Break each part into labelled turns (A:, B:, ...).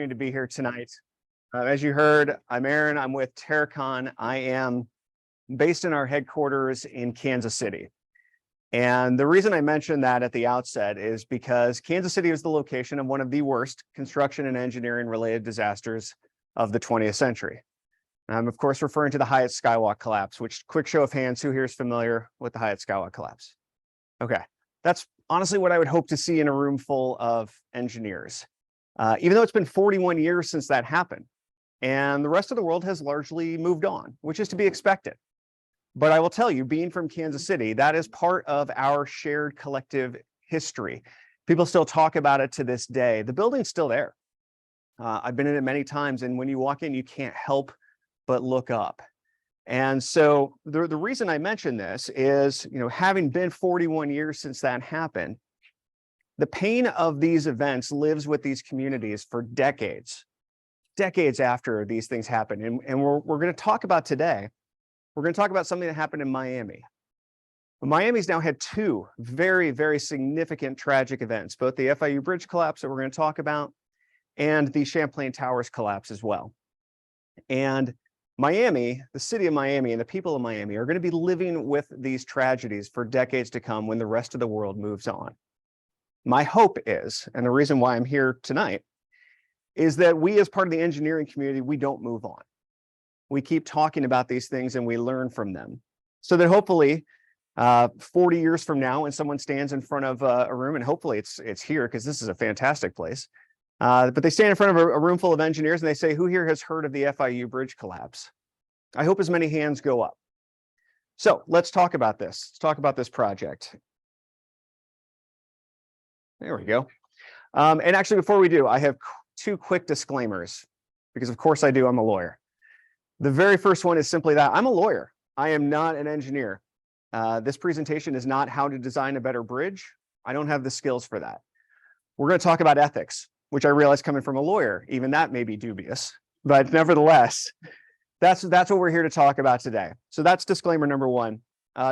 A: to be here tonight. As you heard, I'm Aaron. I'm with Terracon. I am based in our headquarters in Kansas City. And the reason I mentioned that at the outset is because Kansas City is the location of one of the worst construction and engineering related disasters of the 20th century. I'm of course referring to the Hyatt Skywalk collapse, which, quick show of hands, who here is familiar with the Hyatt Skywalk collapse? Okay, that's honestly what I would hope to see in a room full of engineers. Even though it's been 41 years since that happened, and the rest of the world has largely moved on, which is to be expected. But I will tell you, being from Kansas City, that is part of our shared collective history. People still talk about it to this day. The building's still there. I've been in it many times, and when you walk in, you can't help but look up. And so the reason I mention this is, having been 41 years since that happened, the pain of these events lives with these communities for decades after these things happen. And we're going to talk about today, we're going to talk about something that happened in Miami. Miami's now had two very, very significant tragic events, both the FIU Bridge Collapse that we're going to talk about and the Champlain Towers collapse as well. And Miami, the city of Miami and the people of Miami are going to be living with these tragedies for decades to come when the rest of the world moves on. My hope is, and the reason why I'm here tonight, is that we as part of the engineering community, we don't move on. We keep talking about these things and we learn from them. So that hopefully 40 years from now, when someone stands in front of a room, and hopefully it's here because this is a fantastic place, but they stand in front of a room full of engineers and they say, who here has heard of the FIU Bridge Collapse? I hope as many hands go up. So let's talk about this. Let's talk about this project. There we go. And actually, before we do, I have two quick disclaimers, because of course I do, I'm a lawyer. The very first one is simply that I'm a lawyer. I am not an engineer. This presentation is not how to design a better bridge. I don't have the skills for that. We're going to talk about ethics, which I realize coming from a lawyer, even that may be dubious, but nevertheless, that's what we're here to talk about today. So that's disclaimer number one.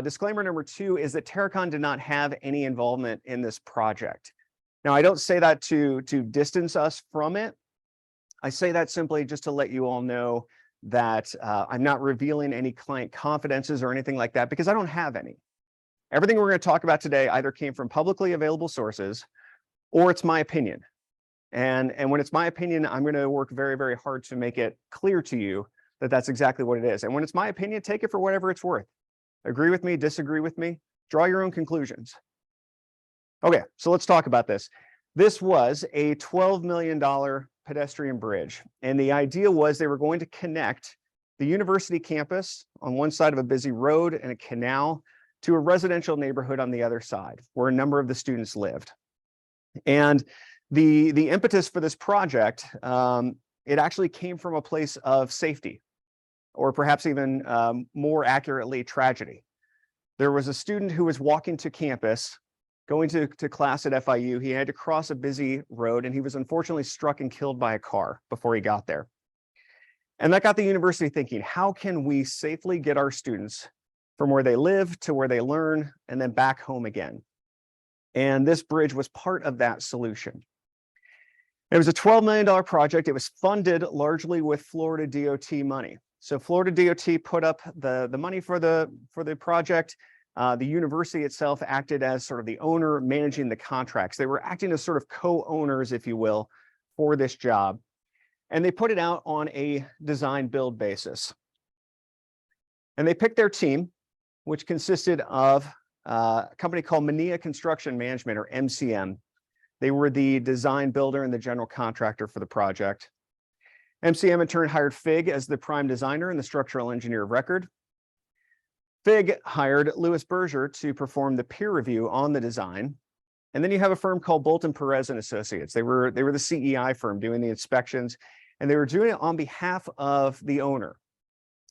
A: Disclaimer number two is that Terracon did not have any involvement in this project. Now, I don't say that to distance us from it. I say that simply just to let you all know that I'm not revealing any client confidences or anything like that, because I don't have any. Everything we're going to talk about today either came from publicly available sources or it's my opinion. And when it's my opinion, I'm going to work very, very hard to make it clear to you that that's exactly what it is. And when it's my opinion, take it for whatever it's worth. Agree with me, disagree with me, draw your own conclusions. Okay, so let's talk about this. This was a $12 million pedestrian bridge. And the idea was they were going to connect the university campus on one side of a busy road and a canal to a residential neighborhood on the other side, where a number of the students lived. And the impetus for this project, it actually came from a place of safety, or perhaps even more accurately, tragedy. There was a student who was walking to campus, going to class at FIU. He had to cross a busy road, and he was unfortunately struck and killed by a car before he got there. And that got the university thinking, how can we safely get our students from where they live to where they learn and then back home again? And this bridge was part of that solution. It was a $12 million project. It was funded largely with Florida DOT money. So Florida DOT put up the money for the project. The university itself acted as sort of the owner managing the contracts. They were acting as sort of co-owners, if you will, for this job. And they put it out on a design build basis. And they picked their team, which consisted of a company called Mania Construction Management, or MCM. They were the design builder and the general contractor for the project. MCM in turn hired FIG as the prime designer and the structural engineer of record. FIG hired Louis Berger to perform the peer review on the design. And then you have a firm called Bolton Perez and Associates. They were the CEI firm doing the inspections, and they were doing it on behalf of the owner,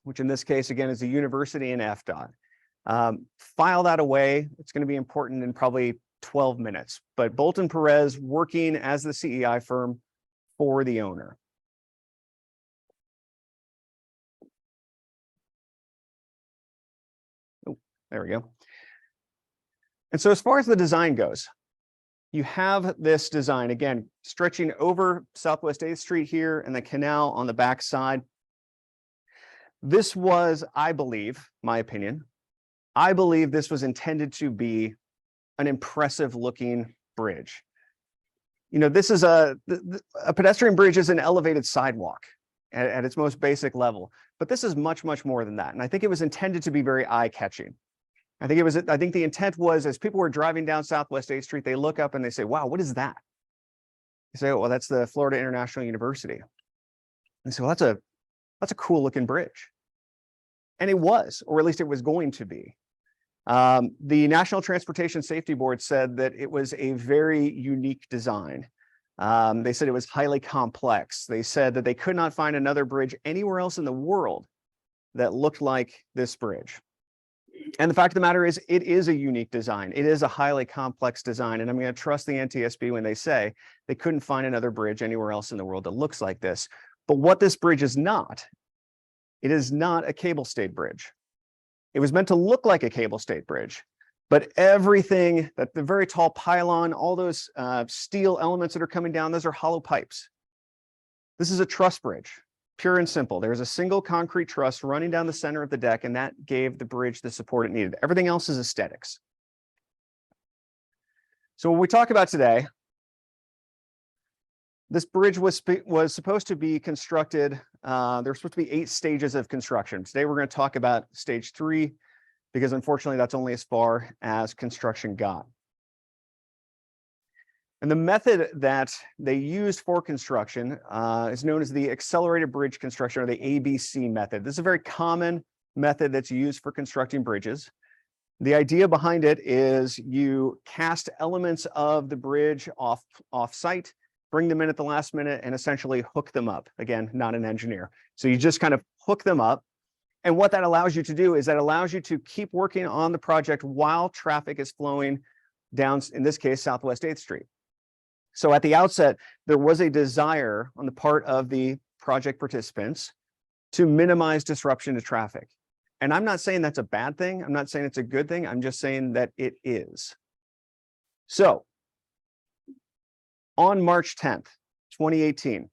A: which in this case, again, is the university and FDOT. File that away. It's going to be important in probably 12 minutes. But Bolton Perez working as the CEI firm for the owner. There we go. And so as far as the design goes, you have this design, again, stretching over Southwest 8th Street here and the canal on the back side. This was, I believe, my opinion, I believe this was intended to be an impressive looking bridge. You know, this is a pedestrian bridge is an elevated sidewalk at its most basic level, but this is much, much more than that. And I think it was intended to be very eye-catching. I think the intent was, as people were driving down Southwest 8th Street, they look up and they say, wow, what is that? They say, oh, well, that's the Florida International University. They say, well, that's a cool looking bridge. And it was, or at least it was going to be. The National Transportation Safety Board said that it was a very unique design. They said it was highly complex. They said that they could not find another bridge anywhere else in the world that looked like this bridge. And the fact of the matter is, it is a unique design. It is a highly complex design. And I'm going to trust the NTSB when they say they couldn't find another bridge anywhere else in the world that looks like this. But what this bridge is not, it is not a cable-stayed bridge. It was meant to look like a cable-stayed bridge, but everything, that the very tall pylon, all those steel elements that are coming down, those are hollow pipes. This is a truss bridge. Pure and simple. There's a single concrete truss running down the center of the deck, and that gave the bridge the support it needed. Everything else is aesthetics. So when we talk about today, this bridge was supposed to be constructed. There were supposed to be 8 stages of construction. Today we're going to talk about stage 3, because unfortunately that's only as far as construction got. And the method that they used for construction is known as the accelerated bridge construction, or the ABC method. This is a very common method that's used for constructing bridges. The idea behind it is you cast elements of the bridge off site, bring them in at the last minute, and essentially hook them up. Again, not an engineer. So you just kind of hook them up. And what that allows you to do is that allows you to keep working on the project while traffic is flowing down, in this case, Southwest 8th Street. So at the outset, there was a desire on the part of the project participants to minimize disruption to traffic. And I'm not saying that's a bad thing. I'm not saying it's a good thing. I'm just saying that it is. So on March 10th, 2018,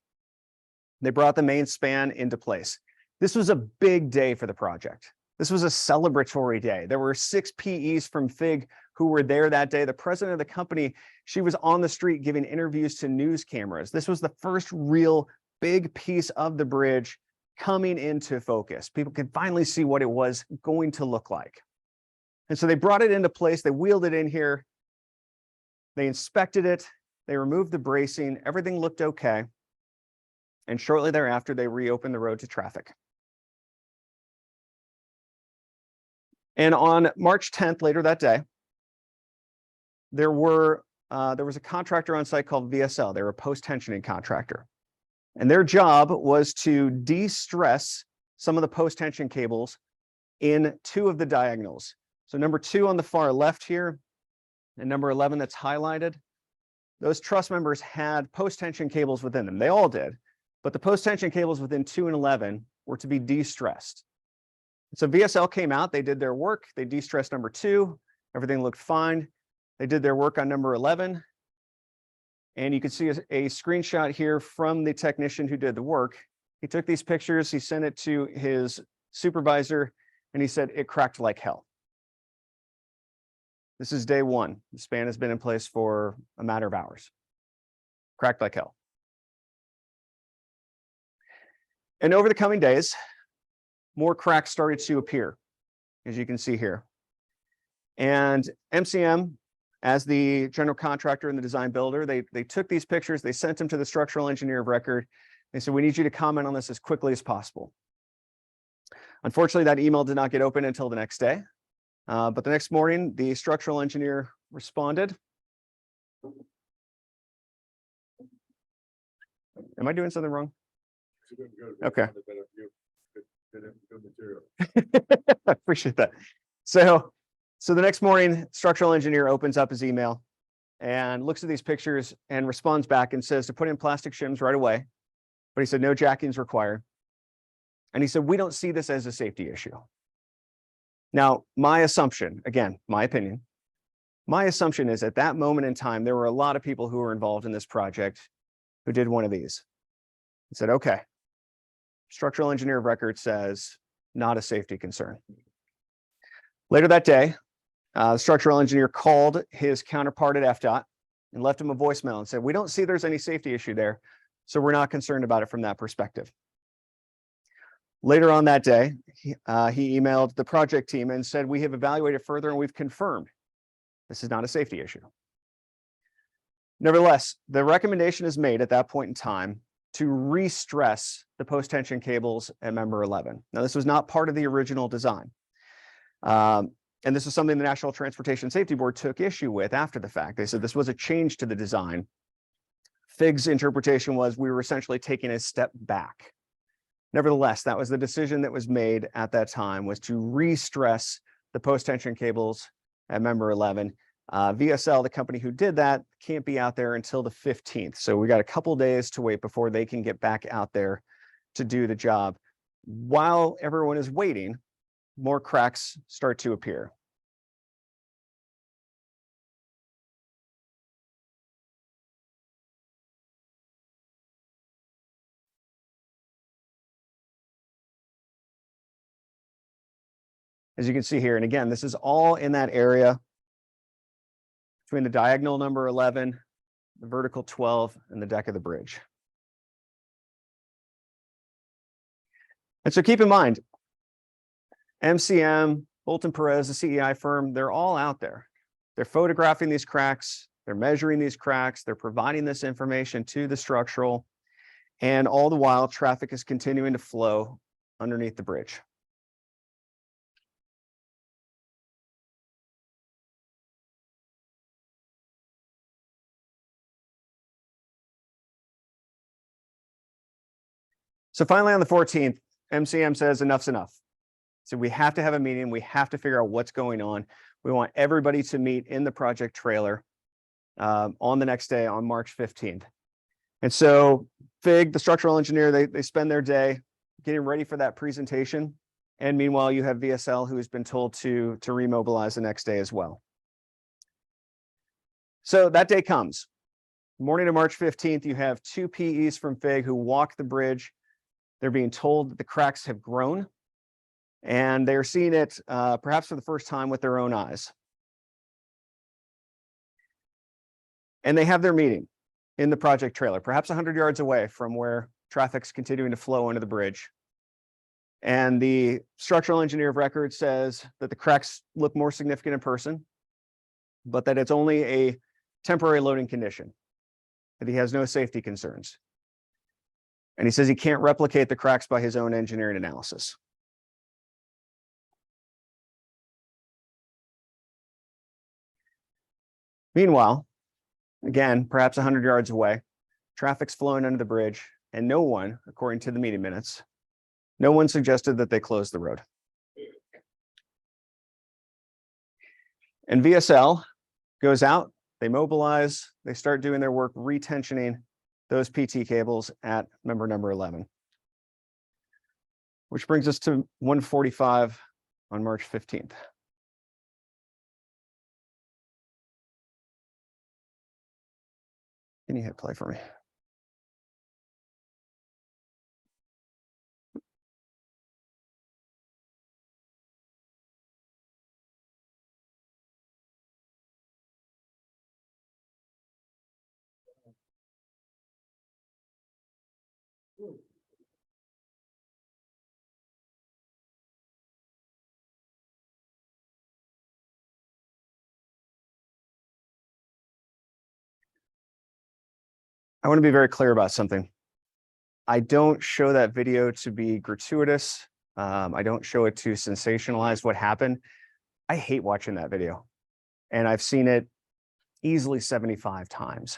A: they brought the main span into place. This was a big day for the project. This was a celebratory day. There were 6 PEs from FIG who were there that day. The president of the company, she was on the street giving interviews to news cameras. This was the first real big piece of the bridge coming into focus. People could finally see what it was going to look like. And so they brought it into place. They wheeled it in here. They inspected it. They removed the bracing. Everything looked okay. And shortly thereafter, they reopened the road to traffic. And on March 10th, later that day, there was a contractor on site called VSL. They were a post-tensioning contractor. And their job was to de-stress some of the post-tension cables in 2 of the diagonals. So number 2 on the far left here, and number 11 that's highlighted, those truss members had post-tension cables within them. They all did, but the post-tension cables within 2 and 11 were to be de-stressed. So VSL came out, they did their work, they de-stressed number 2, everything looked fine. They did their work on number 11. And you can see a screenshot here from the technician who did the work. He took these pictures, he sent it to his supervisor, and he said it cracked like hell. This is day 1. The span has been in place for a matter of hours. Cracked like hell. And over the coming days, more cracks started to appear, as you can see here. And MCM, as the general contractor and the design builder, they took these pictures, they sent them to the structural engineer of record. They said, we need you to comment on this as quickly as possible. Unfortunately, that email did not get open until the next day. But the next morning, the structural engineer responded. Am I doing something wrong? Okay. I appreciate that. So the next morning, structural engineer opens up his email and looks at these pictures and responds back and says to put in plastic shims right away. But he said no jacking is required. And he said, we don't see this as a safety issue. Now, my assumption, again, my opinion, My assumption is at that moment in time, there were a lot of people who were involved in this project who did one of these. He said, okay, structural engineer of record says not a safety concern. Later that day, the structural engineer called his counterpart at FDOT and left him a voicemail and said, we don't see there's any safety issue there, so we're not concerned about it from that perspective. Later on that day, he emailed the project team and said, we have evaluated further and we've confirmed this is not a safety issue. Nevertheless, the recommendation is made at that point in time to re-stress the post-tension cables at member 11. Now, this was not part of the original design. And this is something the National Transportation Safety Board took issue with after the fact. They said this was a change to the design. FIG's interpretation was we were essentially taking a step back. Nevertheless, that was the decision that was made at that time, was to re-stress the post-tension cables at member 11. VSL, the company who did that, can't be out there until the 15th. So we got a couple days to wait before they can get back out there to do the job. While everyone is waiting, more cracks start to appear. As you can see here, and again, this is all in that area between the diagonal number 11, the vertical 12, and the deck of the bridge. And so keep in mind, MCM, Bolton Perez, the CEI firm, they're all out there. They're photographing these cracks, they're measuring these cracks, they're providing this information to the structural, and all the while, traffic is continuing to flow underneath the bridge. So finally, on the 14th, MCM says enough's enough. So we have to have a meeting. We have to figure out what's going on. We want everybody to meet in the project trailer on the next day, on March 15th. And so FIG, the structural engineer, they spend their day getting ready for that presentation. And meanwhile, you have VSL, who has been told to remobilize the next day as well. So that day comes. Morning of March 15th, you have two PEs from FIG who walk the bridge. They're being told that the cracks have grown, and they're seeing it perhaps for the first time with their own eyes. And they have their meeting in the project trailer, perhaps 100 yards away from where traffic's continuing to flow under the bridge. And the structural engineer of record says that the cracks look more significant in person, but that it's only a temporary loading condition, that he has no safety concerns. And he says he can't replicate the cracks by his own engineering analysis. Meanwhile, again, perhaps 100 yards away, traffic's flowing under the bridge, and no one, according to the meeting minutes, no one suggested that they close the road. And VSL goes out, they mobilize, they start doing their work retensioning those PT cables at member number 11. Which brings us to 1:45 on March 15th. Can you hit play for me? I want to be very clear about something. I don't show that video to be gratuitous. I don't show it to sensationalize what happened. I hate watching that video, and I've seen it easily 75 times.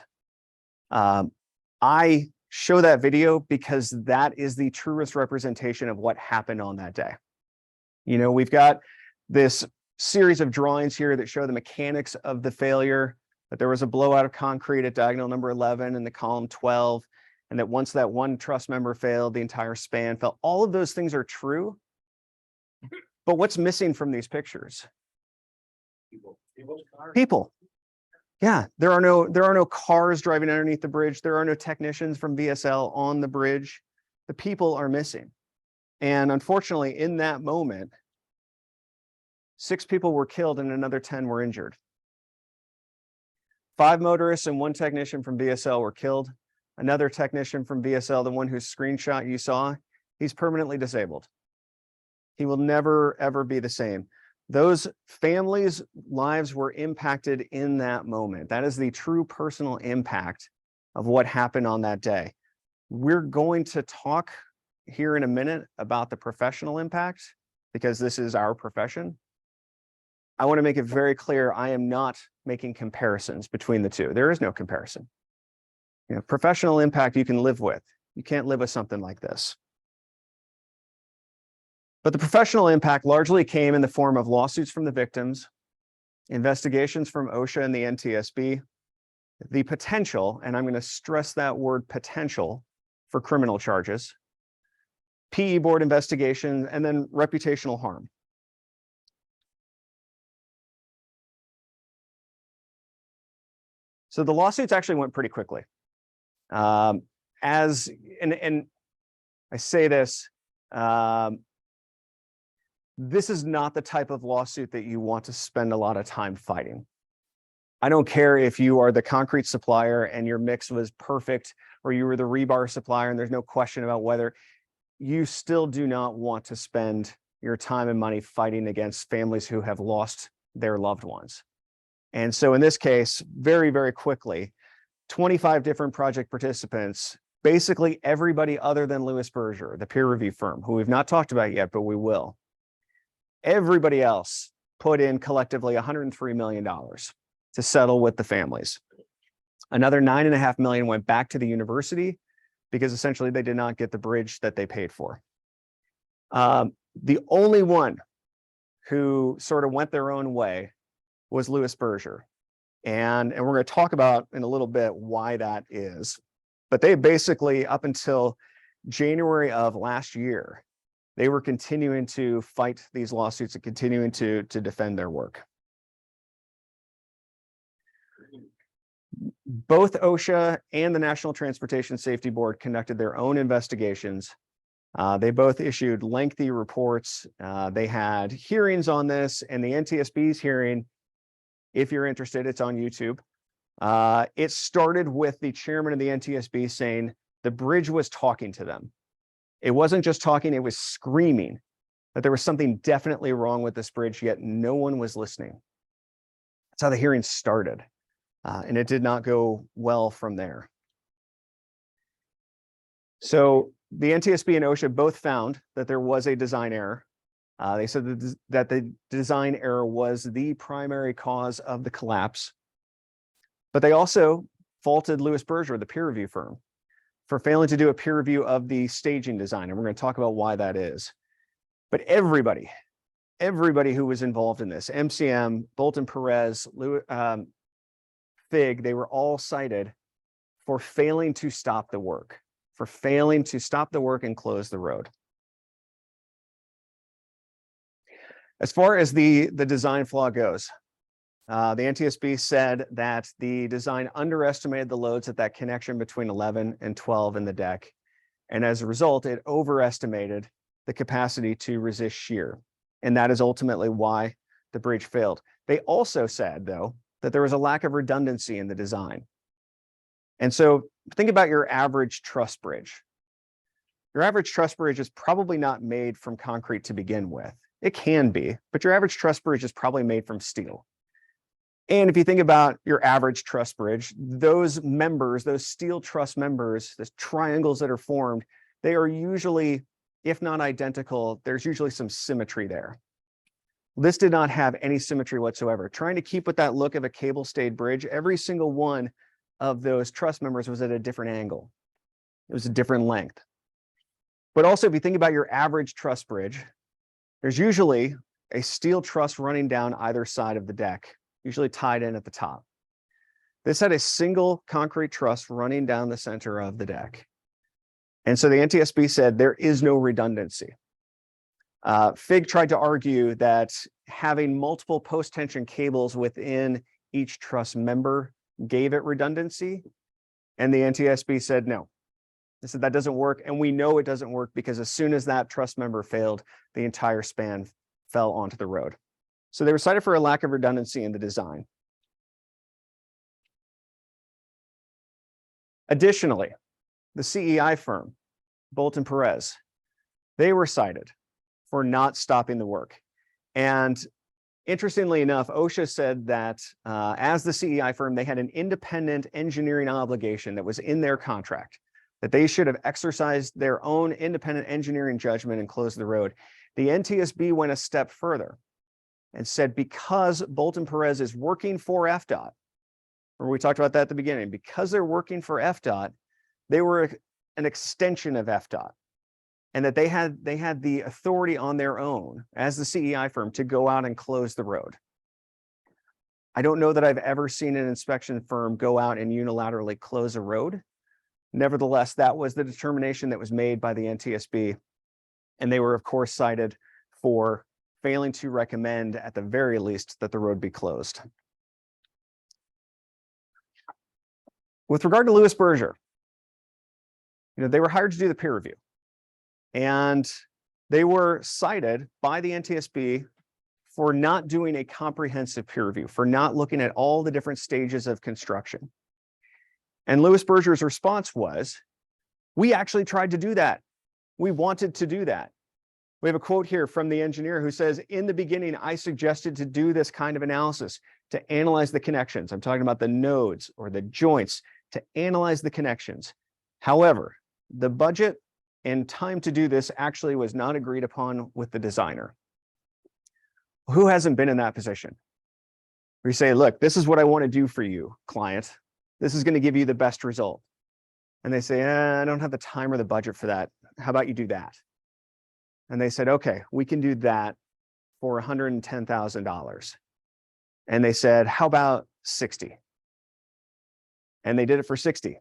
A: I show that video because that is the truest representation of what happened on that day. You know, we've got this series of drawings here that show the mechanics of the failure, that there was a blowout of concrete at diagonal number 11 and the column 12, and that once that one truss member failed, the entire span fell. All of those things are true, but what's missing from these pictures? People. Yeah, there are no cars driving underneath the bridge. There are no technicians from VSL on the bridge. The people are missing. And unfortunately, in that moment, 6 people were killed and another 10 were injured. 5 motorists and 1 technician from VSL were killed. Another technician from VSL, the one whose screenshot you saw, he's permanently disabled. He will never, ever be the same. Those families' lives were impacted in that moment. That is the true personal impact of what happened on that day. We're going to talk here in a minute about the professional impact because this is our profession. I want to make it very clear, I am not making comparisons between the two. There is no comparison. You know, professional impact you can live with. You can't live with something like this. But the professional impact largely came in the form of lawsuits from the victims, investigations from OSHA and the NTSB, the potential, and I'm going to stress that word potential, for criminal charges, PE board investigation, and then reputational harm. So the lawsuits actually went pretty quickly. And I say this, this is not the type of lawsuit that you want to spend a lot of time fighting. I don't care if you are the concrete supplier and your mix was perfect, or you were the rebar supplier and there's no question about whether, you still do not want to spend your time and money fighting against families who have lost their loved ones. And so in this case, very, very quickly, 25 different project participants, basically everybody other than Lewis Berger, the peer review firm, who we've not talked about yet, but we will. Everybody else put in collectively $103 million to settle with the families. Another $9.5 million went back to the university because essentially they did not get the bridge that they paid for. The only one who sort of went their own way was Lewis Berger. And we're going to talk about in a little bit why that is. But they basically, up until January of last year, they were continuing to fight these lawsuits and continuing to defend their work. Both OSHA and the National Transportation Safety Board conducted their own investigations. They both issued lengthy reports. They had hearings on this, and the NTSB's hearing, if you're interested, it's on YouTube. It started with the chairman of the NTSB saying the bridge was talking to them. It wasn't just talking, it was screaming that there was something definitely wrong with this bridge, yet no one was listening. That's how the hearing started. And it did not go well from there. So the NTSB and OSHA both found that there was a design error. They said that the design error was the primary cause of the collapse. But they also faulted Lewis Berger, the peer review firm, for failing to do a peer review of the staging design. And we're going to talk about why that is. But everybody who was involved in this, MCM, Bolton Perez, FIG, they were all cited for failing to stop the work, and close the road. As far as the design flaw goes, the NTSB said that the design underestimated the loads at that connection between 11 and 12 in the deck. And as a result, it overestimated the capacity to resist shear. And that is ultimately why the bridge failed. They also said, though, that there was a lack of redundancy in the design. And so think about your average truss bridge. Your average truss bridge is probably not made from concrete to begin with. It can be, but your average truss bridge is probably made from steel. And if you think about your average truss bridge, those members, those steel truss members, the triangles that are formed, they are usually, if not identical, there's usually some symmetry there. This did not have any symmetry whatsoever. Trying to keep with that look of a cable-stayed bridge, every single one of those truss members was at a different angle. It was a different length. But also, if you think about your average truss bridge, there's usually a steel truss running down either side of the deck, usually tied in at the top. This had a single concrete truss running down the center of the deck. And so the NTSB said there is no redundancy. FIG tried to argue that having multiple post-tension cables within each trust member gave it redundancy. And the NTSB said, no. They said that doesn't work. And we know it doesn't work because as soon as that trust member failed, the entire span fell onto the road. So they were cited for a lack of redundancy in the design. Additionally, the CEI firm, Bolton Perez, they were cited for not stopping the work. And interestingly enough, OSHA said that as the CEI firm, they had an independent engineering obligation that was in their contract, that they should have exercised their own independent engineering judgment and closed the road. The NTSB went a step further and said because Bolton Perez is working for FDOT, remember we talked about that at the beginning, because they're working for FDOT, they were an extension of FDOT, and that they had the authority on their own as the CEI firm to go out and close the road. I don't know that I've ever seen an inspection firm go out and unilaterally close a road. Nevertheless, that was the determination that was made by the NTSB, and they were of course cited for failing to recommend at the very least that the road be closed. With regard to Lewis Berger, they were hired to do the peer review, and they were cited by the NTSB for not doing a comprehensive peer review, for not looking at all the different stages of construction. And Lewis Berger's response was, we actually tried to do that. We wanted to do that. We have a quote here from the engineer who says, in the beginning, I suggested to do this kind of analysis, to analyze the connections. I'm talking about the nodes or the joints, to analyze the connections. However, the budget and time to do this actually was not agreed upon with the designer. Who hasn't been in that position? Where you say, look, this is what I want to do for you, client. This is going to give you the best result. And they say, I don't have the time or the budget for that. How about you do that? And they said, okay, we can do that for $110,000. And they said, how about 60? And they did it for 60.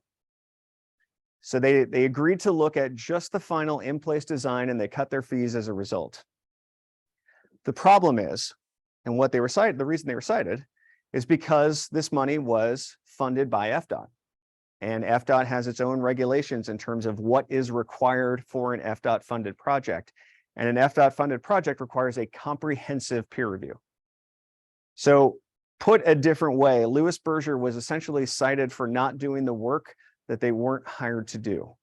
A: So they agreed to look at just the final in-place design, and they cut their fees as a result. The problem is, and what they were cited, the reason they were cited is because this money was funded by FDOT. And FDOT has its own regulations in terms of what is required for an FDOT funded project. And an FDOT funded project requires a comprehensive peer review. So put a different way, Lewis Berger was essentially cited for not doing the work that they weren't hired to do.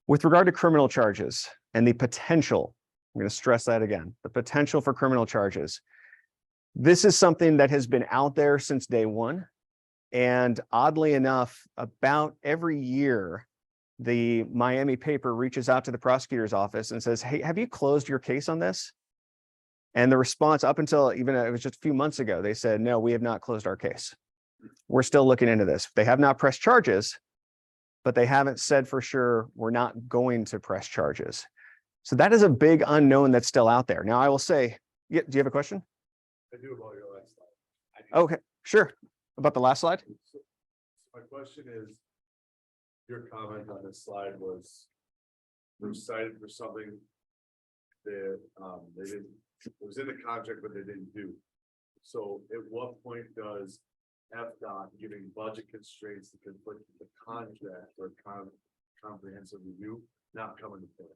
A: With regard to criminal charges and the potential, I'm going to stress that again, the potential for criminal charges. This is something that has been out there since day one. And oddly enough, about every year, the Miami paper reaches out to the prosecutor's office and says, hey, have you closed your case on this? And the response up until even it was just a few months ago, they said, no, we have not closed our case. We're still looking into this. They have not pressed charges, but they haven't said for sure we're not going to press charges. So that is a big unknown that's still out there. Now I will say, yeah, do you have a question?
B: I do about your last slide.
A: Okay, sure. About the last slide?
B: So my question is, your comment on this slide was they're cited for something that they didn't, it was in the contract, but they didn't do. So at what point does FDOT giving budget constraints that conflict with the contract or comprehensive review not come into play?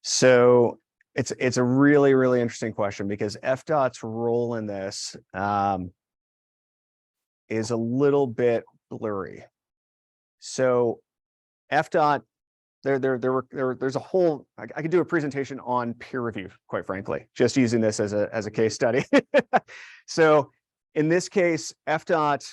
A: So it's a really, really interesting question, because FDOT's role in this is a little bit blurry. So FDOT, there's a whole, I could do a presentation on peer review, quite frankly, just using this as a case study. So in this case, FDOT,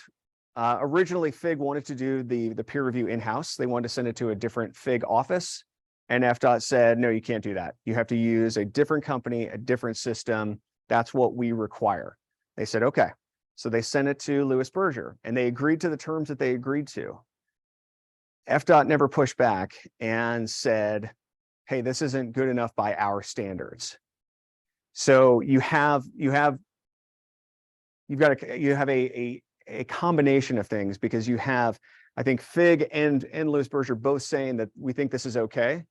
A: originally FIG wanted to do the peer review in-house. They wanted to send it to a different FIG office. And FDOT said, no, you can't do that. You have to use a different company, a different system. That's what we require. They said, okay. So they sent it to Lewis Berger, and they agreed to the terms that they agreed to. FDOT never pushed back and said, hey, this isn't good enough by our standards. So you have a combination of things, because you have, I think, FIG and Lewis Berger both saying that we think this is okay.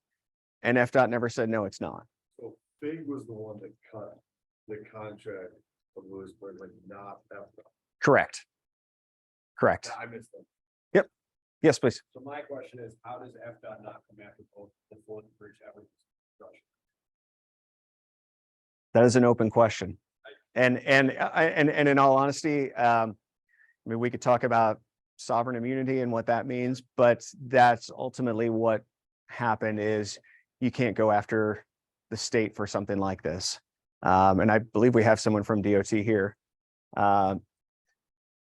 A: And FDOT never said, no, it's not.
B: So FIG was the one that cut the contract of Lewisburg, like not FDOT.
A: Correct. Correct.
B: I missed them.
A: Yes, please.
C: So my question is, how does FDOT not come after both before the bridge ever construction?
A: That is an open question. And in all honesty, I mean, we could talk about sovereign immunity and what that means, but that's ultimately what happened is you can't go after the state for something like this. And I believe we have someone from DOT here.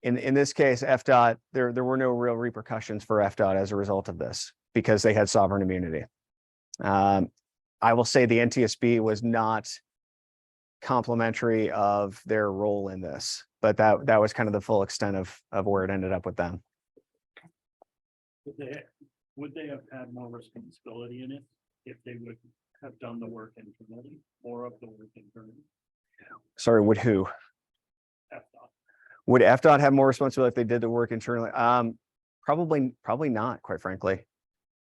A: In this case, FDOT, there were no real repercussions for FDOT as a result of this because they had sovereign immunity. I will say the NTSB was not complimentary of their role in this, but that was kind of the full extent of where it ended up with them.
D: Would they have had more responsibility in it if they would have done the work internally, more of the work internally?
A: Sorry, would who?
D: FDOT.
A: Would FDOT have more responsibility if they did the work internally? Probably not, quite frankly.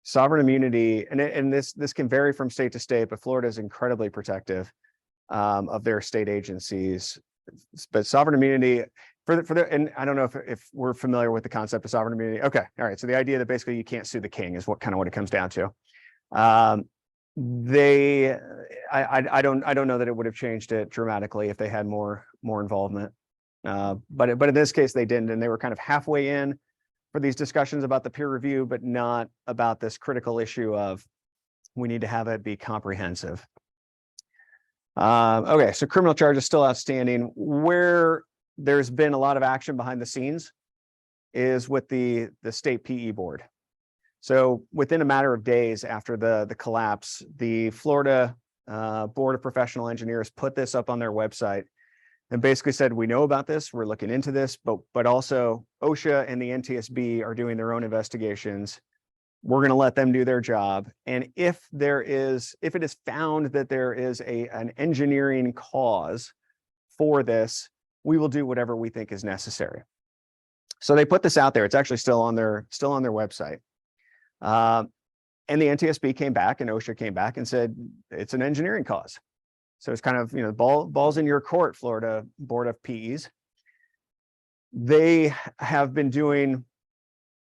A: Sovereign immunity, and this can vary from state to state, but Florida is incredibly protective of their state agencies. But sovereign immunity and I don't know if we're familiar with the concept of sovereign immunity. Okay, all right. So the idea that basically you can't sue the king is what it comes down to. I don't know that it would have changed it dramatically if they had more involvement. But in this case they didn't, and they were kind of halfway in for these discussions about the peer review, but not about this critical issue of we need to have it be comprehensive. Okay, so criminal charges still outstanding. Where there's been a lot of action behind the scenes is with the state PE board. So within a matter of days after the collapse, the Florida Board of Professional Engineers put this up on their website and basically said, we know about this, we're looking into this, but also OSHA and the NTSB are doing their own investigations. We're going to let them do their job. And if it is found that there is an engineering cause for this, we will do whatever we think is necessary. So they put this out there. It's actually still on their website. And the NTSB came back and OSHA came back and said, it's an engineering cause. So it's kind of, balls in your court, Florida Board of PEs. They have been doing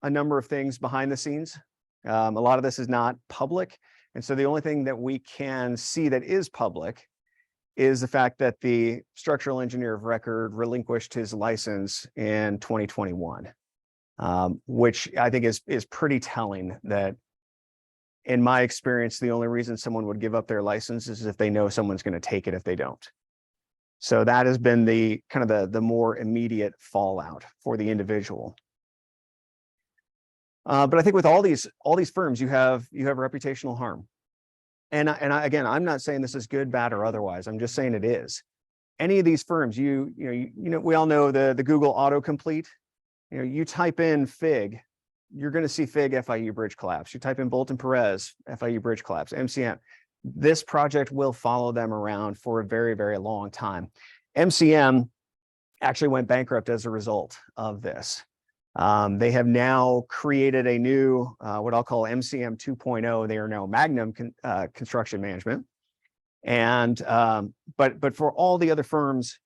A: a number of things behind the scenes. A lot of this is not public. And so the only thing that we can see that is public is the fact that the structural engineer of record relinquished his license in 2021, which I think is pretty telling that, in my experience, the only reason someone would give up their license is if they know someone's going to take it if they don't. So that has been the kind of the more immediate fallout for the individual. But I think with all these firms, you have reputational harm. And again, I'm not saying this is good, bad, or otherwise. I'm just saying it is. Any of these firms, we all know the Google autocomplete. You type in FIG, you're going to see FIG FIU Bridge Collapse. You type in Bolton Perez FIU Bridge Collapse, MCM. This project will follow them around for a very, very long time. MCM actually went bankrupt as a result of this. They have now created a new, what I'll call MCM 2.0. They are now Magnum Construction Management. And, but for all the other firms,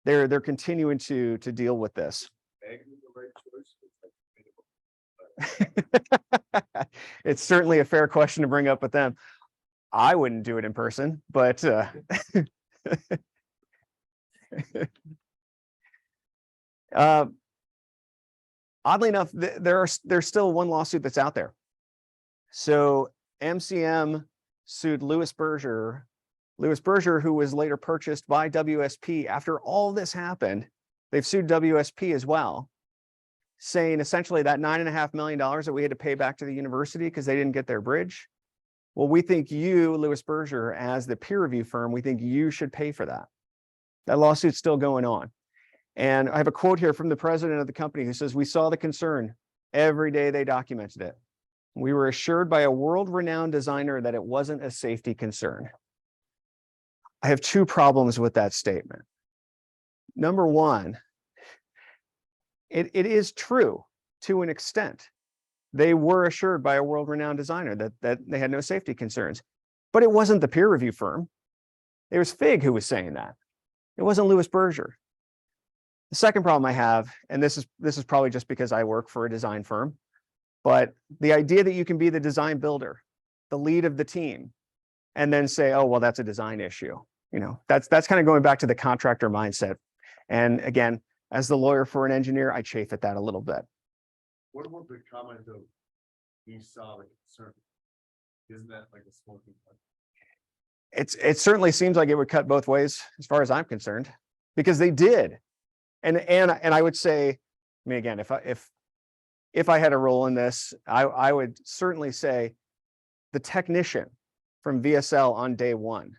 A: they're continuing to deal with this. It's certainly a fair question to bring up with them. I wouldn't do it in person, but oddly enough, there's still one lawsuit that's out there. So MCM sued Louis Berger, who was later purchased by WSP. After all this happened, they've sued WSP as well, saying essentially that $9.5 million that we had to pay back to the university because they didn't get their bridge. Well, we think you, Louis Berger, as the peer review firm, we think you should pay for that. That lawsuit's still going on. And I have a quote here from the president of the company who says, "We saw the concern every day they documented it. We were assured by a world-renowned designer that it wasn't a safety concern." I have two problems with that statement. Number one, it is true to an extent. They were assured by a world-renowned designer that they had no safety concerns, but it wasn't the peer review firm. It was Fig who was saying that. It wasn't Louis Berger. The second problem I have, and this is probably just because I work for a design firm, but the idea that you can be the design builder, the lead of the team, and then say, oh, well, that's a design issue. You know, that's kind of going back to the contractor mindset. And again, as the lawyer for an engineer, I chafe at that a little bit.
B: What about the comment of he saw the concern? Isn't that like a smoking gun?
A: It certainly seems like it would cut both ways as far as I'm concerned, because they did. And I would say, I mean, again, if I had a role in this, I would certainly say the technician from VSL on day one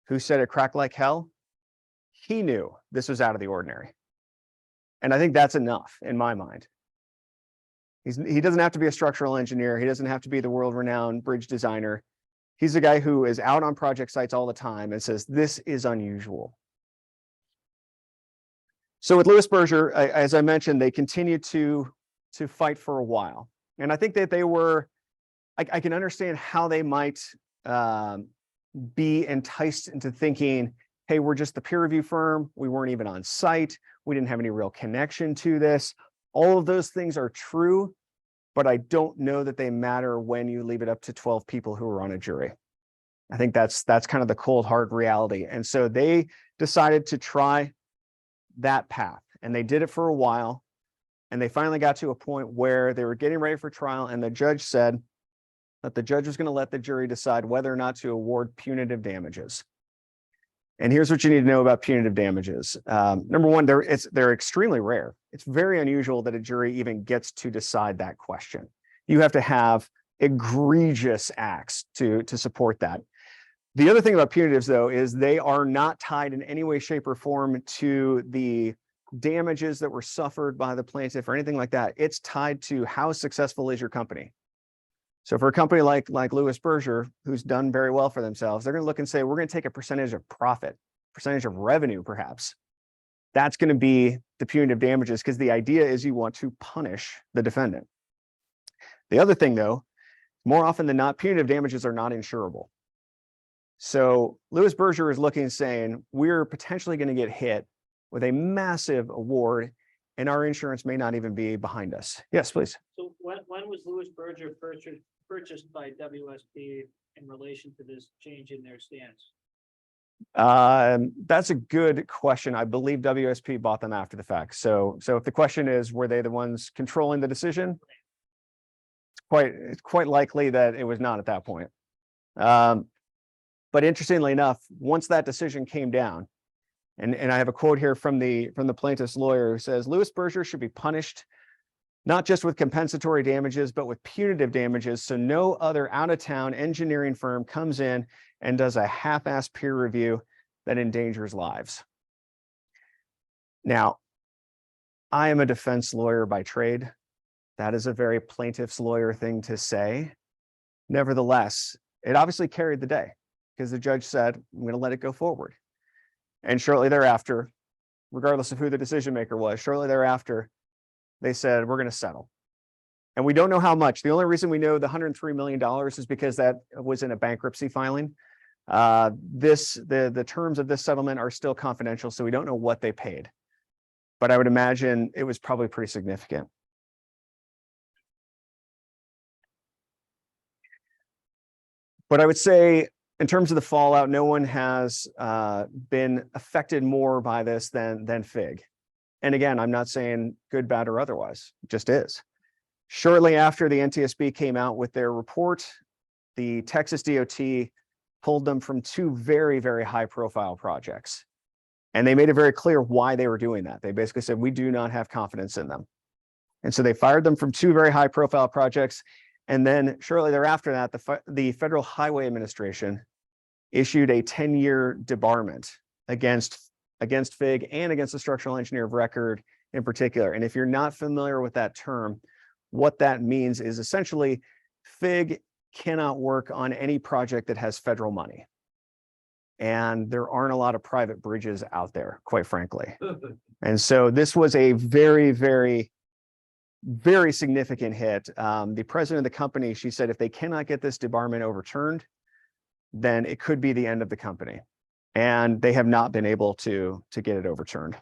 A: who said it cracked like hell, he knew this was out of the ordinary. And I think that's enough in my mind. He doesn't have to be a structural engineer. He doesn't have to be the world-renowned bridge designer. He's a guy who is out on project sites all the time and says, this is unusual. So with Louis Berger, as I mentioned, they continued to fight for a while. And I think that they were, I can understand how they might be enticed into thinking, hey, we're just the peer review firm. We weren't even on site. We didn't have any real connection to this. All of those things are true, but I don't know that they matter when you leave it up to 12 people who are on a jury. I think that's kind of the cold hard reality. And so they decided to try that path, and they did it for a while. And they finally got to a point where they were getting ready for trial, and the judge said that the judge was going to let the jury decide whether or not to award punitive damages. And here's what you need to know about punitive damages. Number one, they're extremely rare. It's very unusual that a jury even gets to decide that question. You have to have egregious acts to support that. The other thing about punitives, though, is they are not tied in any way, shape, or form to the damages that were suffered by the plaintiff or anything like that. It's tied to how successful is your company. So for a company like Louis Berger, who's done very well for themselves, they're going to look and say, we're going to take a percentage of profit, percentage of revenue, perhaps. That's going to be the punitive damages, because the idea is you want to punish the defendant. The other thing, though, more often than not, punitive damages are not insurable. So Louis Berger is looking and saying, we're potentially going to get hit with a massive award, and our insurance may not even be behind us. Yes, please.
E: So when was Louis Berger purchased by WSP in relation to this change in their stance?
A: That's a good question. I believe WSP bought them after the fact. So if the question is, were they the ones controlling the decision? It's quite likely that it was not at that point. But interestingly enough, once that decision came down, and I have a quote here from the plaintiff's lawyer who says, Louis Berger should be punished not just with compensatory damages, but with punitive damages, so no other out-of-town engineering firm comes in and does a half-assed peer review that endangers lives. Now, I am a defense lawyer by trade. That is a very plaintiff's lawyer thing to say. Nevertheless, it obviously carried the day, because the judge said, I'm going to let it go forward. And shortly thereafter, regardless of who the decision maker was, shortly thereafter, they said, we're going to settle. And we don't know how much. The only reason we know the $103 million is because that was in a bankruptcy filing. The terms of this settlement are still confidential, so we don't know what they paid. But I would imagine it was probably pretty significant. But I would say, in terms of the fallout, no one has been affected more by this than Fig. And again, I'm not saying good, bad, or otherwise, it just is. Shortly after the NTSB came out with their report, the Texas DOT pulled them from two very, very high profile projects. And they made it very clear why they were doing that. They basically said, we do not have confidence in them. And so they fired them from two very high profile projects. And then shortly thereafter that, the Federal Highway Administration issued a 10-year debarment against Fig and against the structural engineer of record in particular. And if you're not familiar with that term, what that means is essentially Fig cannot work on any project that has federal money. And there aren't a lot of private bridges out there, quite frankly. And so this was a very, very, very significant hit. The president of the company, she said, if they cannot get this debarment overturned, then it could be the end of the company. and they have not been able to get it overturned.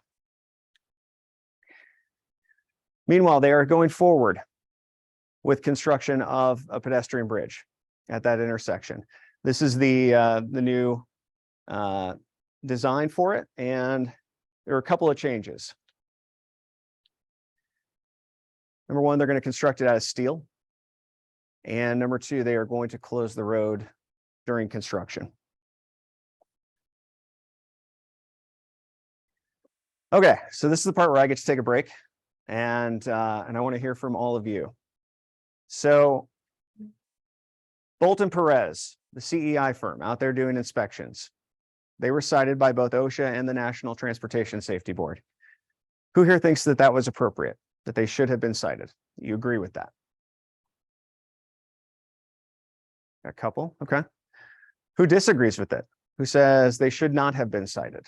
A: Meanwhile, they are going forward with construction of a pedestrian bridge at that intersection. This is the new design for it, and there are a couple of changes. Number one, they're going to construct it out of steel. And number two, they are going to close the road during construction. Okay, so this is the part where I get to take a break, and I want to hear from all of you. So Bolton Perez, the CEI firm out there doing inspections, they were cited by both OSHA and the National Transportation Safety Board. Who here thinks that that was appropriate, that they should have been cited? You agree with that? A couple, okay. Who disagrees with it? Who says they should not have been cited?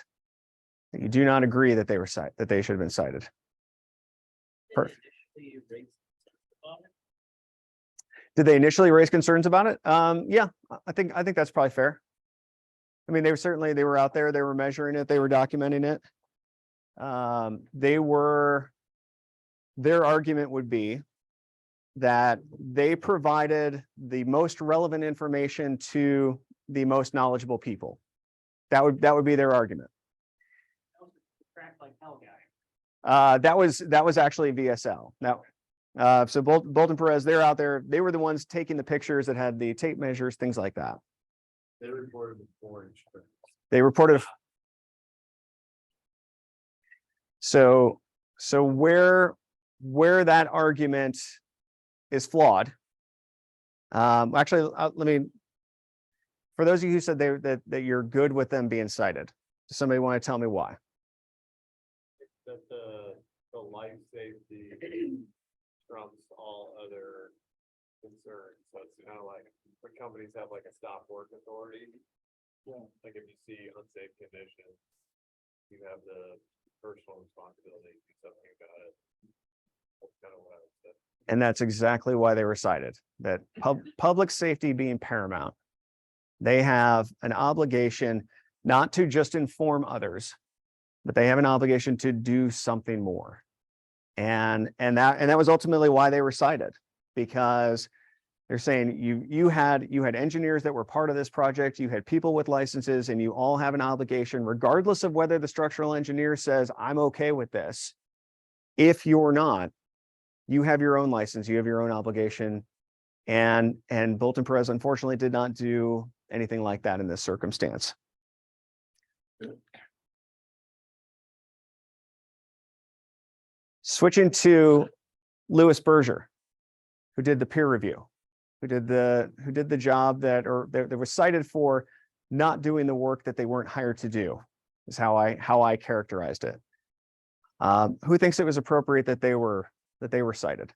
A: You do not agree that they were cited, that they should have been cited. Perfect. Did they initially raise concerns about it? Yeah, I think that's probably fair. I mean, they were out there, they were measuring it, they were documenting it. Their argument would be that they provided the most relevant information to the most knowledgeable people. That would be their argument. That was actually VSL. Now, so Bolton Perez, they're out there. They were the ones taking the pictures that had the tape measures, things like that.
B: They reported orange.
A: They reported. So where that argument is flawed. Actually, let me. For those of you who said that you're good with them being cited, does somebody want to tell me why?
C: That the life safety trumps all other concerns. So it's kind of like when companies have like a stop work authority. Yeah. Like if you see unsafe conditions, you have the personal responsibility to do something about it. That's kind of what I would say.
A: And that's exactly why they were cited. That public safety being paramount, they have an obligation not to just inform others, but they have an obligation to do something more. And that was ultimately why they were cited, because they're saying you had engineers that were part of this project, you had people with licenses, and you all have an obligation, regardless of whether the structural engineer says, I'm okay with this. If you're not, you have your own license, you have your own obligation. And Bolton Perez unfortunately did not do anything like that in this circumstance. Switching to Louis Berger, who did the peer review, who did the job that was cited for not doing the work that they weren't hired to do, is how I characterized it. Who thinks it was appropriate that they were cited?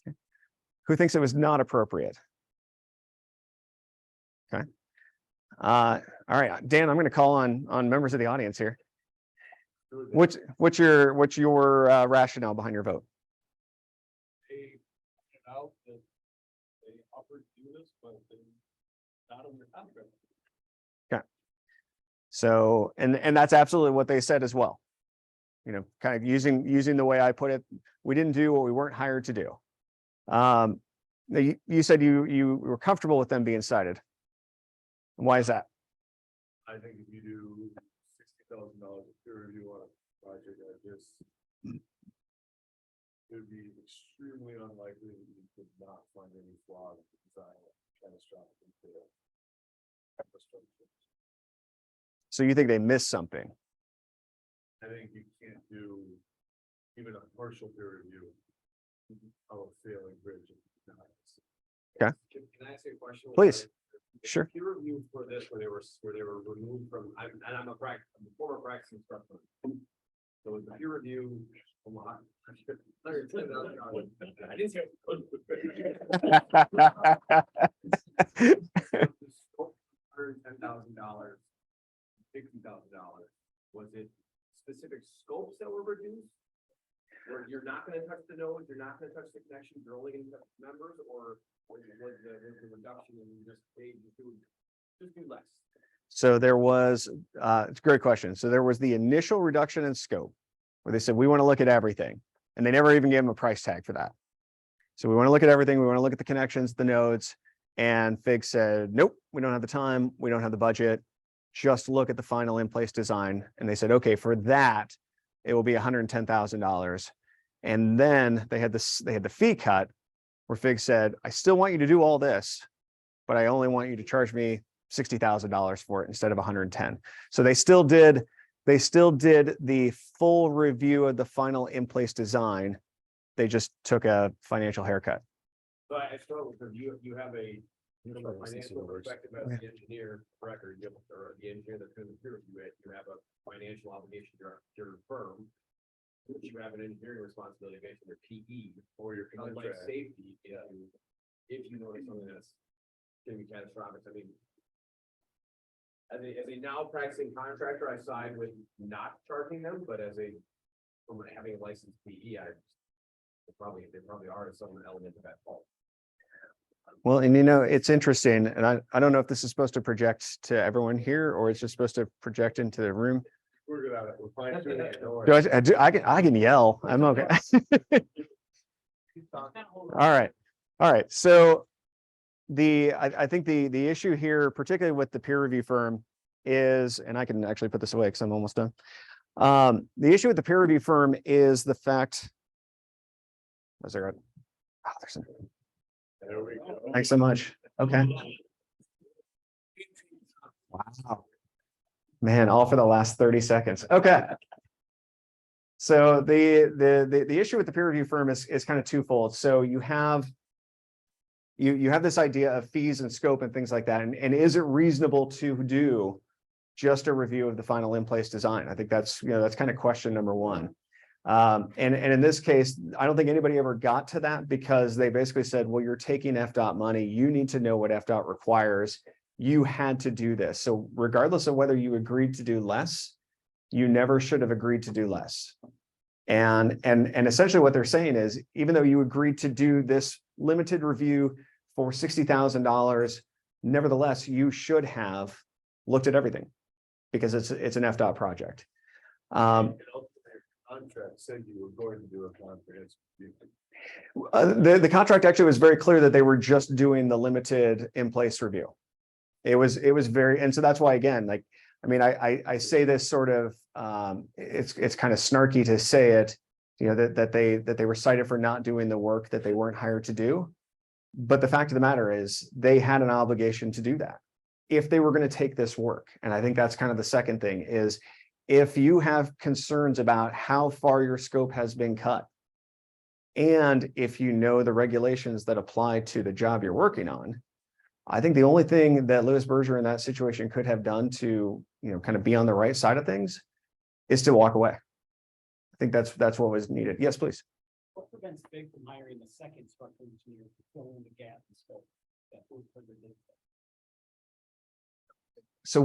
A: Okay. Who thinks it was not appropriate? Okay. All right, Dan, I'm going to call on members of the audience here. What's your rationale behind your vote?
C: They out that they offered to do this, but they're not on their contract.
A: Okay. So, and that's absolutely what they said as well. You know, kind of using the way I put it, we didn't do what we weren't hired to do. You said you were comfortable with them being cited. Why is that?
B: I think if you do $60,000 of peer review on a project like this, it would be extremely unlikely that you could not find any flaws in the design of catastrophic fail.
A: So you think they missed something?
B: I think you can't do even a partial peer review of a failing bridge.
A: Okay.
C: Can I ask you a question?
A: Please. Sure.
C: Peer review for this, where they were removed from, I'm a former practicing instructor. So was the peer review a lot? I didn't say $110,000, $60,000. Was it specific scopes that were reduced? Where you're not going to touch the node, you're not going to touch the connections, you're only going to touch members, or was the reduction in just paid food
E: Just do less.
A: So there was, it's a great question. So there was the initial reduction in scope where they said, we want to look at everything. And they never even gave them a price tag for that. So we want to look at everything. We want to look at the connections, the nodes. And FIG said, nope, we don't have the time. We don't have the budget. Just look at the final in-place design. And they said, okay, for that, it will be $110,000. And then they had the fee cut where FIG said, I still want you to do all this, but I only want you to charge me $60,000 for it instead of 110. So they still did the full review of the final in-place design. They just took a financial haircut.
F: So I struggle because you have a financial perspective as the engineer record, or the engineer that's going to peer review it, you have a financial obligation to your firm. You have an engineering responsibility based on your PE
B: Or your
F: life
B: contract.
F: safety. If you notice something that's going to be catastrophic, I mean, as a now practicing contractor, I side with not charging them, but from having a licensed PE, they probably are some element of that fault.
A: Well, and it's interesting, and I don't know if this is supposed to project to everyone here or it's just supposed to project into the room.
B: We're good at it. We're fine tuning it. Don't
A: Do
B: worry.
A: I can yell. I'm okay. All right. So I think the issue here, particularly with the peer review firm, is, and I can actually put this away because I'm almost done. The issue with the peer review firm is the fact. Was there? There's some.
B: There we go.
A: Thanks so much. Okay. Wow. Man, all for the last 30 seconds. Okay. So the issue with the peer review firm is kind of twofold. So you have this idea of fees and scope and things like that. And is it reasonable to do just a review of the final in-place design? I think that's kind of question number one. And in this case, I don't think anybody ever got to that because they basically said, well, you're taking FDOT money. You need to know what FDOT requires. You had to do this. So regardless of whether you agreed to do less, you never should have agreed to do less. And essentially what they're saying is, even though you agreed to do this limited review for $60,000, nevertheless, you should have looked at everything because it's an FDOT project.
B: Contract said you were going to do a comprehensive review.
A: The contract actually was very clear that they were just doing the limited in-place review. It was very, and so that's why, again, like, I mean, I say this sort of, it's kind of snarky to say it, that they were cited for not doing the work that they weren't hired to do. But the fact of the matter is they had an obligation to do that if they were going to take this work. And I think that's kind of the second thing is, if you have concerns about how far your scope has been cut, and if you know the regulations that apply to the job you're working on, I think the only thing that Louis Berger in that situation could have done to, kind of be on the right side of things is to walk away. I think that's what was needed. Yes, please.
E: What prevents FIG from hiring a second structural engineer to fill in the gap in scope?
A: So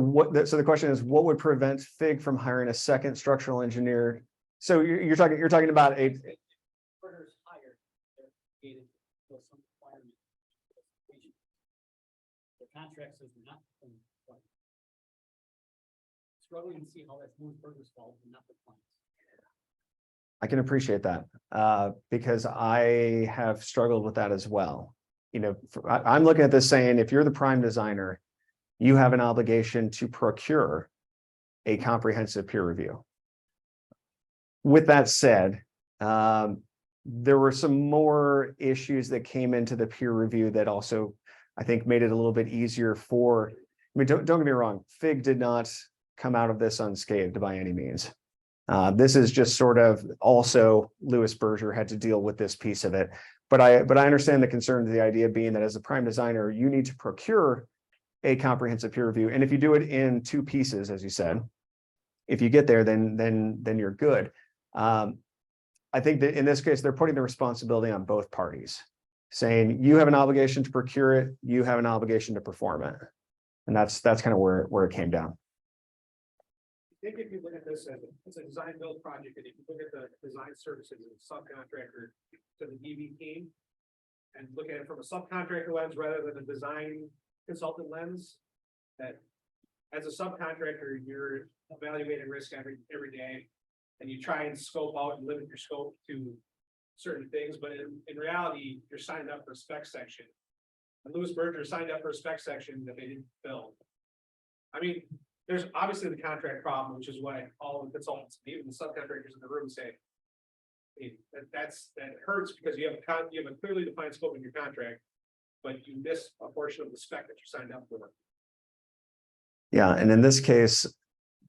A: the question is, what would prevent FIG from hiring a second structural engineer? So you're talking about a.
E: Orders hired, they're gated to some requirement. The contract says not. Struggling to see how that's Louis Berger's fault and not the client's.
A: I can appreciate that because I have struggled with that as well. I'm looking at this saying, if you're the prime designer, you have an obligation to procure a comprehensive peer review. With that said, there were some more issues that came into the peer review that also, I think, made it a little bit easier for, I mean, don't get me wrong, FIG did not come out of this unscathed by any means. This is just sort of also Louis Berger had to deal with this piece of it. But I understand the concern, the idea being that as a prime designer, you need to procure a comprehensive peer review. And if you do it in two pieces, as you said, if you get there, then you're good. I think that in this case, they're putting the responsibility on both parties, saying you have an obligation to procure it, you have an obligation to perform it. And that's kind of where it came down.
G: I think if you look at this as a design build project, and if you look at the design services as a subcontractor to the DB team, and look at it from a subcontractor lens rather than a design consultant lens, that as a subcontractor, you're evaluating risk every day. And you try and scope out and limit your scope to certain things, but in reality, you're signed up for a spec section. And Lewis Berger signed up for a spec section that they didn't fill. I mean, there's obviously the contract problem, which is why all the consultants, even the subcontractors in the room say, hey, that hurts because you have a clearly defined scope in your contract, but you miss a portion of the spec that you signed up for.
A: Yeah, and in this case,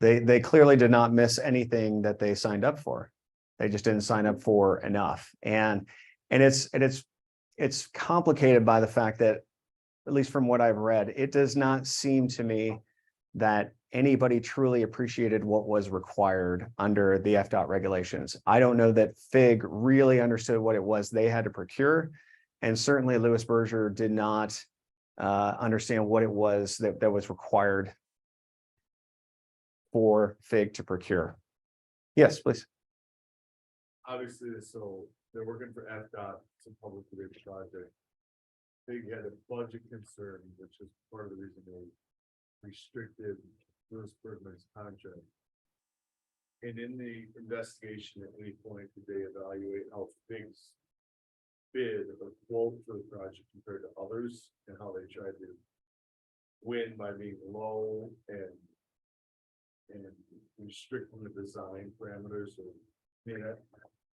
A: they clearly did not miss anything that they signed up for. They just didn't sign up for enough. And it's complicated by the fact that, at least from what I've read, it does not seem to me that anybody truly appreciated what was required under the FDOT regulations. I don't know that FIG really understood what it was they had to procure. And certainly Lewis Berger did not understand what it was that was required for FIG to procure. Yes, please.
B: Obviously, so they're working for FDOT, it's a public bridge project. They had a budget concern, which is part of the reason they restricted Lewis Berger's contract. And in the investigation, at any point, did they evaluate how FIG's bid or quote for the project compared to others, and how they tried to win by being low and restricting the design parameters?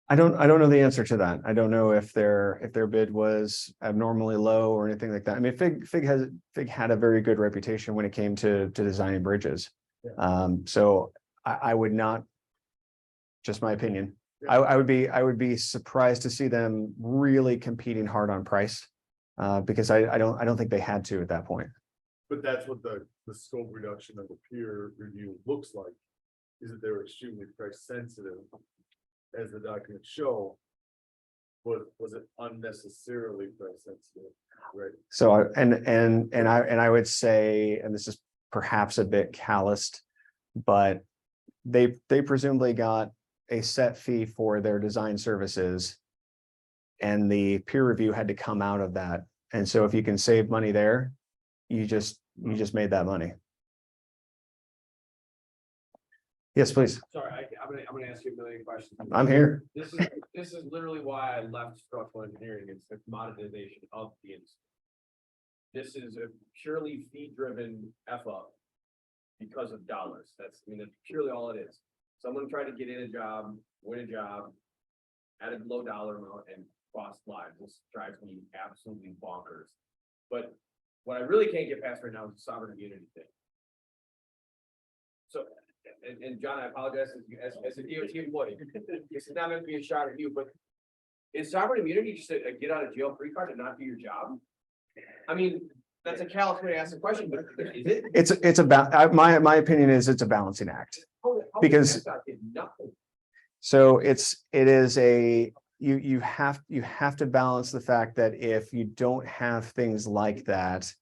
A: I don't know the answer to that. I don't know if their bid was abnormally low or anything like that. I mean, FIG had a very good reputation when it came to designing bridges.
B: Yeah.
A: So I would not, just my opinion.
B: Yeah.
A: I would be surprised to see them really competing hard on price, because I don't think they had to at that point.
B: But that's what the scope reduction of the peer review looks like, is that they were extremely price sensitive, as the documents show. But was it unnecessarily price sensitive, right?
A: So I would say, and this is perhaps a bit calloused, but they presumably got a set fee for their design services, and the peer review had to come out of that. And so if you can save money there, you just made that money. Yes, please.
F: Sorry, I'm gonna ask you a million questions.
A: I'm here.
F: This is literally why I left structural engineering. It's the commoditization of the industry. This is a purely fee-driven F up because of dollars. That's purely all it is. Someone tried to get in a job, win a job at a low dollar amount and cost lives. This drives me absolutely bonkers. But what I really can't get past right now is the sovereign immunity thing. So, and John, I apologize as a DOT employee. This is not meant to be a shot at you, but is sovereign immunity just a get out of jail free card to not do your job? I mean, that's a callous way to ask the question, but is it?
A: It's about, my opinion is it's a balancing act. Because so it is a, you have to balance the fact that if you don't have things like that,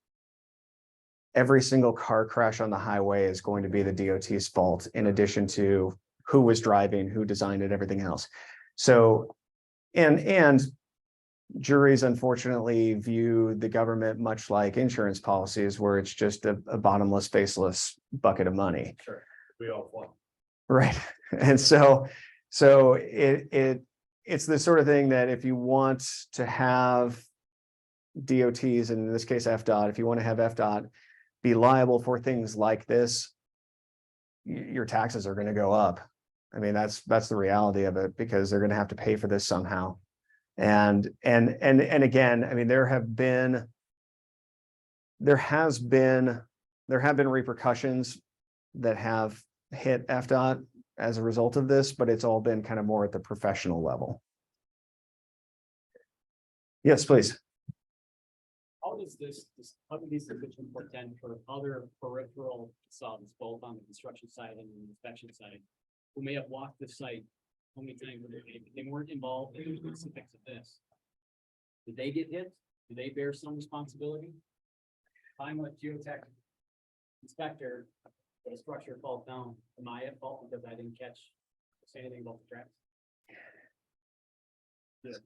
A: every single car crash on the highway is going to be the DOT's fault, in addition to who was driving, who designed it, everything else. So, and juries unfortunately view the government much like insurance policies, where it's just a bottomless, faceless bucket of money.
B: Sure, we all want.
A: Right. And so it's the sort of thing that if you want to have DOTs, and in this case FDOT, if you want to have FDOT be liable for things like this, your taxes are going to go up. I mean, that's the reality of it, because they're going to have to pay for this somehow. And again, I mean, there have been repercussions that have hit FDOT as a result of this, but it's all been kind of more at the professional level. Yes, please.
H: How does how do these decisions portend for other peripheral consultants, both on the construction side and the inspection side, who may have walked the site how many times they weren't involved in the specifics of this? Did they get hit? Do they bear some responsibility? I'm a geotech inspector, but a structure falls down. Am I at fault because I didn't say anything about the tracks?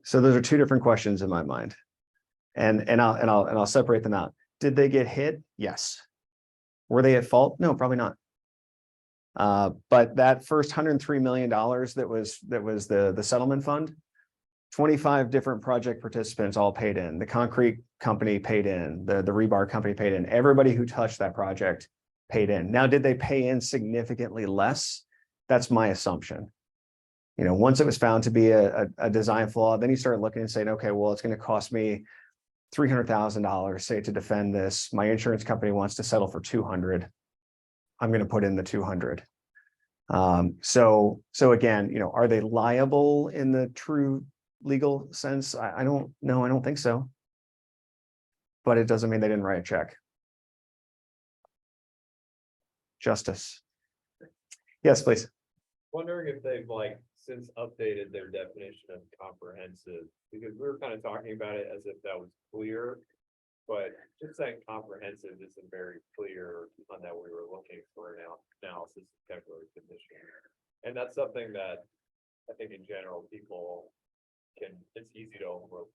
A: So those are two different questions in my mind. And I'll separate them out. Did they get hit? Yes. Were they at fault? No, probably not. But that first $103 million that was the settlement fund, 25 different project participants all paid in. The concrete company paid in, the rebar company paid in. Everybody who touched that project paid in. Now, did they pay in significantly less? That's my assumption. You know, once it was found to be a design flaw, then you start looking and saying, okay, well, it's going to cost me $300,000, say, to defend this. My insurance company wants to settle for 200. I'm going to put in the 200. So again, you know, are they liable in the true legal sense? I don't know. I don't think so. But it doesn't mean they didn't write a check. Justice. Yes, please.
C: Wondering if they've like since updated their definition of comprehensive, because we were kind of talking about it as if that was clear. But just saying comprehensive isn't very clear on that we were looking for an analysis of temporary condition. And that's something that I think in general, people it's easy to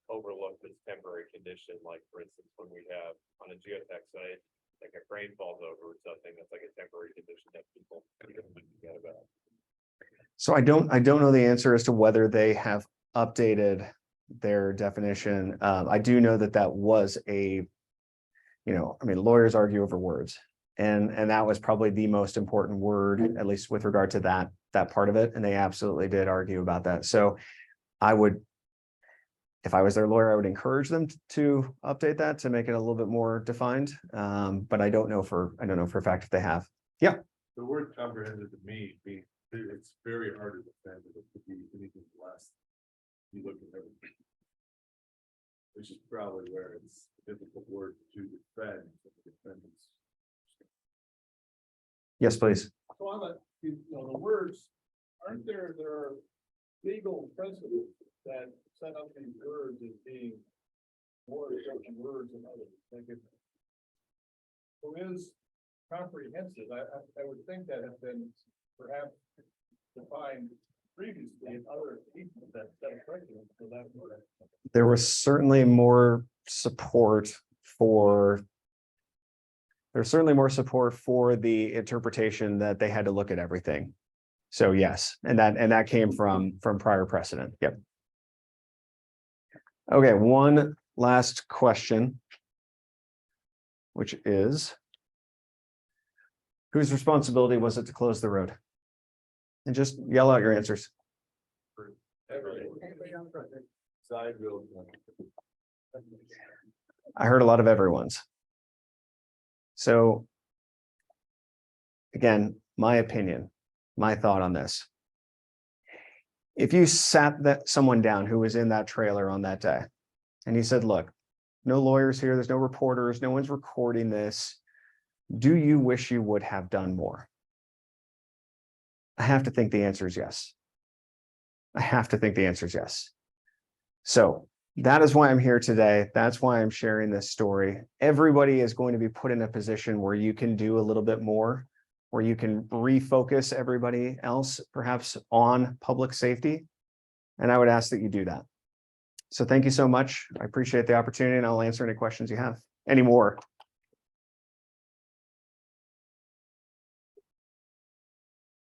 C: overlook this temporary condition. Like for instance, when we have on a geotech site, like a crane falls over or something, that's like a temporary condition that people forget about.
A: So I don't know the answer as to whether they have updated their definition. I do know that that was a, you know, I mean, lawyers argue over words, and that was probably the most important word, at least with regard to that part of it. And they absolutely did argue about that. So I would, if I was their lawyer, I would encourage them to update that to make it a little bit more defined. But I don't know for a fact if they have. Yeah.
B: The word comprehensive to me, it's very hard to defend it to be anything less. You look at everything. Which is probably where it's a difficult word to defend the defendants.
A: Yes, please.
I: So on the words, there are legal precedents that set up these words as being more certain words than others. Like if who is comprehensive, I would think that has been perhaps defined previously in other people that set a precedent for that word.
A: There was certainly more support for the interpretation that they had to look at everything. So yes, and that came from prior precedent. Yep. Okay, one last question, which is, whose responsibility was it to close the road? And just yell out your answers. I heard a lot of everyone's. So again, my opinion, my thought on this. If you sat someone down who was in that trailer on that day, and you said, look, no lawyers here, there's no reporters, no one's recording this. Do you wish you would have done more? I have to think the answer is yes. I have to think the answer is yes. So that is why I'm here today. That's why I'm sharing this story. Everybody is going to be put in a position where you can do a little bit more, where you can refocus everybody else perhaps on public safety. And I would ask that you do that. So thank you so much. I appreciate the opportunity, and I'll answer any questions you have. Any more?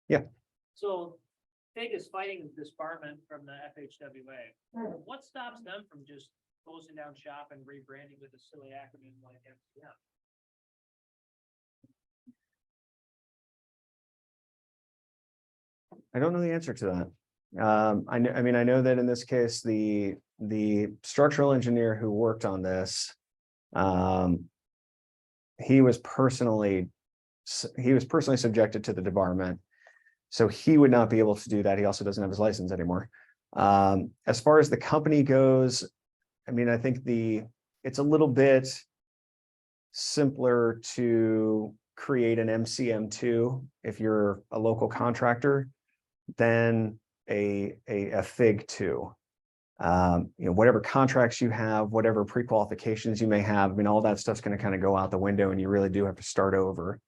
A: Yeah.
E: So FIG is fighting disbarment from the FHWA. What stops them from just closing down shop and rebranding with a silly acronym like MCM?
A: I don't know the answer to that. I know that in this case, the structural engineer who worked on this, he was personally subjected to the debarment. So he would not be able to do that. He also doesn't have his license anymore. As far as the company goes, I mean, I think it's a little bit simpler to create an MCM2 if you're a local contractor than a FIG 2. Whatever contracts you have, whatever pre-qualifications you may have, I mean, all that stuff's going to kind of go out the window, and you really do have to start over.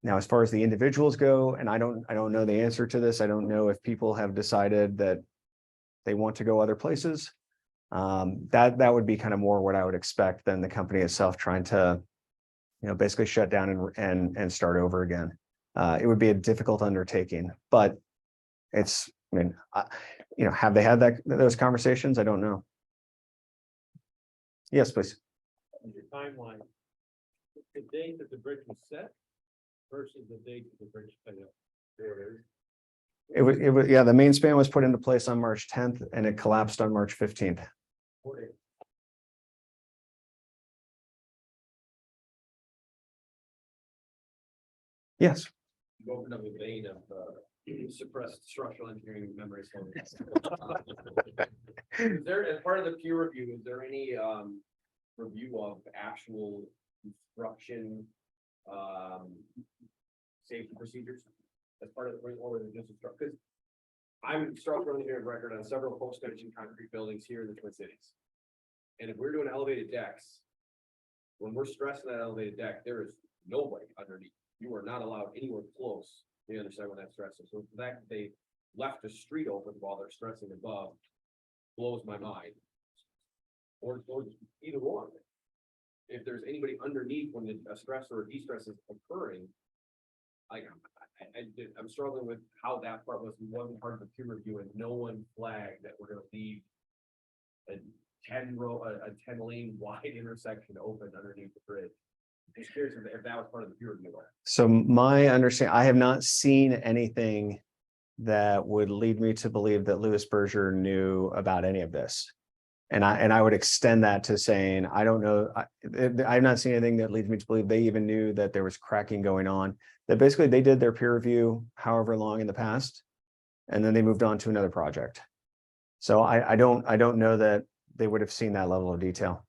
A: Now, as far as the individuals go, and I don't know the answer to this. I don't know if people have decided that they want to go other places. That would be kind of more what I would expect than the company itself trying to basically shut down and start over again. It would be a difficult undertaking, but it's, I mean, have they had those conversations? I don't know. Yes, please.
I: Your timeline, the date that the bridge was set versus the date that the bridge failed.
A: It was, yeah, the main span was put into place on March 10th and it collapsed on March 15th. Yes.
F: You opened up a vein of suppressed structural engineering memories. Is there, as part of the peer review, is there any review of actual construction safety procedures as part of the, or is it just a because I'm structural engineer of record on several post-tension concrete buildings here in the Twin Cities. And if we're doing elevated decks, when we're stressing that elevated deck, there is nobody underneath. You are not allowed anywhere close to the other side when that stresses. So the fact that they left the street open while they're stressing above blows my mind. Or either one. If there's anybody underneath when a stress or a de-stress is occurring, I'm struggling with how that part wasn't part of the peer review and no one flagged that we're gonna leave a 10 lane wide intersection open underneath the bridge. Just curious if that was part of the peer review.
A: So my understanding, I have not seen anything that would lead me to believe that Louis Berger knew about any of this. And I would extend that to saying, I don't know, I've not seen anything that leads me to believe they even knew that there was cracking going on. That basically they did their peer review however long in the past, and then they moved on to another project. So I don't know that they would have seen that level of detail.